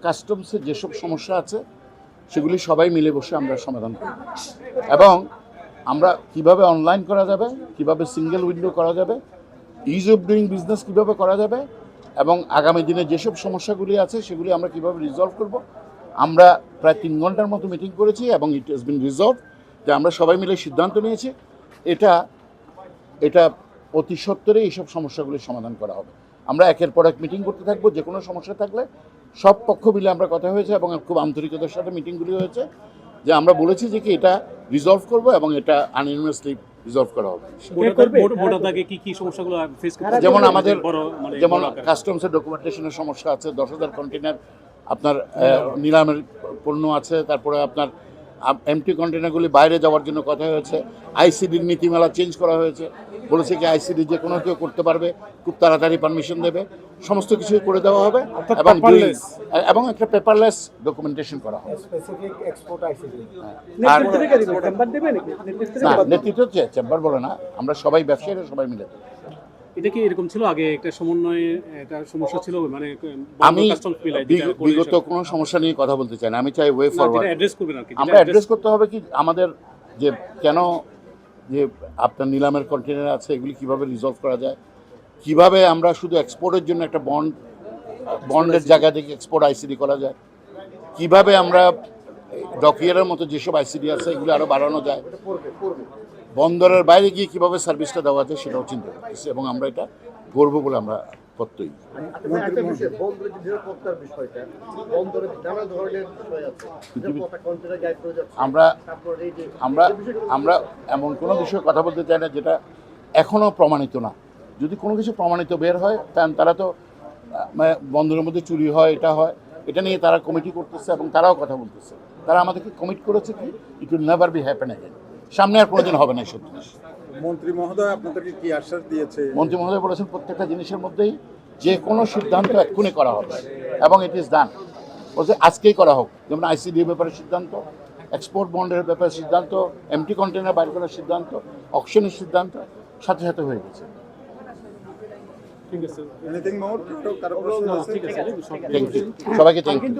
কাস্টমসের যেসব সমস্যা আছে সেগুলি সবাই মিলে বসে আমরা সমাধান করব এবং আমরা কিভাবে অনলাইন করা যাবে, কিভাবে সিঙ্গেল উইন্ডো করা যাবে, ইজ অফ ডুইং বিজনেস কীভাবে করা যাবে এবং আগামী দিনে যেসব সমস্যাগুলি আছে সেগুলি আমরা কীভাবে রিজলভ করব। আমরা প্রায় 3 ঘন্টার মতো মিটিং করেছি এবং ইট হ্যাজ বিন রিজলভ, যে আমরা সবাই মিলে সিদ্ধান্ত নিয়েছি এটা অতি সত্বরে এইসব সমস্যাগুলির সমাধান করা হবে। আমরা একের পর এক মিটিং করতে থাকবো, যে কোনো সমস্যা থাকলে সব পক্ষ মিলে আমরা কথা হয়েছে এবং খুব আন্তরিকতার সাথে মিটিংগুলি হয়েছে, যে আমরা বলেছি যে কি এটা রিজলভ করব এবং এটা আনইউনিভার্সলি রিজলভ করা হবে। যেমন আমাদের যেমন কাস্টমসের ডকুমেন্টেশনের সমস্যা আছে, 10,000 কন্টেনার আপনার নিলামের পণ্য আছে, তারপরে আপনার এমটি কন্টেনারগুলি বাইরে যাওয়ার জন্য কথা হয়েছে। আইসিডির নীতিমালা চেঞ্জ করা হয়েছে, বলেছে কি আইসিডি যে কোনো কেউ করতে পারবে, খুব তাড়াতাড়ি পারমিশন দেবে, সমস্ত কিছুই করে দেওয়া হবে এবং একটা পেপারলেস ডকুমেন্টেশন করা হবে। না, নেতৃত্ব চেম্বার বলে না, আমরা সবাই ব্যবসায়ীরা সবাই মিলে। এটা কি এরকম ছিল আগে একটা সমন্বয়ে একটা সমস্যা ছিল, মানে আমি বিগত কোনো সমস্যা নিয়ে কথা বলতে চাই না, আমি চাই ওয়ে ফরওয়ার্ড আমরা অ্যাড্রেস করতে হবে কি আমাদের যে কেন যে আপনার নিলামের কন্টেনার আছে এগুলি কিভাবে রিজলভ করা যায়, কিভাবে আমরা শুধু এক্সপোর্টের জন্য একটা বন্ডের জায়গা থেকে এক্সপোর্ট আইসিডি করা যায়, কিভাবে আমরা ডকিয়ারের মতো যেসব আইসিডি আছে এগুলি আরও বাড়ানো যায়, বন্দরের বাইরে গিয়ে কীভাবে সার্ভিসটা দেওয়া যায় সেটাও চিন্তা করতেছি এবং আমরা এটা করবো বলে আমরা প্রত্যয়ী। আমরা আমরা আমরা এমন কোনো বিষয়ে কথা বলতে চাই না যেটা এখনও প্রমাণিত না। যদি কোনো কিছু প্রমাণিত বের হয় তারা তো বন্দরের মধ্যে চুরি হয়, এটা হয়, এটা নিয়ে তারা কমিটি করতেছে এবং তারাও কথা বলতেছে। তারা আমাদেরকে কমিট করেছে কি it will never be happen again, সামনে আর কোনোদিন হবে না এসব জিনিস। মন্ত্রী মহোদয় আপনাদেরকে কি আশ্বাস দিয়েছে? মন্ত্রী মহোদয় বলেছেন প্রত্যেকটা জিনিসের মধ্যেই যে কোনো সিদ্ধান্ত এক্ষুনি করা হবে এবং ইট ইজ ডান, বলছে আজকেই করা হোক। যেমন আইসিডি ব্যাপারে সিদ্ধান্ত, এক্সপোর্ট বন্ডের ব্যাপারে সিদ্ধান্ত, এমটি কন্টেনার বাইর করার সিদ্ধান্ত, অকশনের সিদ্ধান্ত সাথে সাথে হয়ে গেছে। এনিথিং মোর? কারো প্রশ্ন আছে? থ্যাংক ইউ সবাইকে, থ্যাংক ইউ।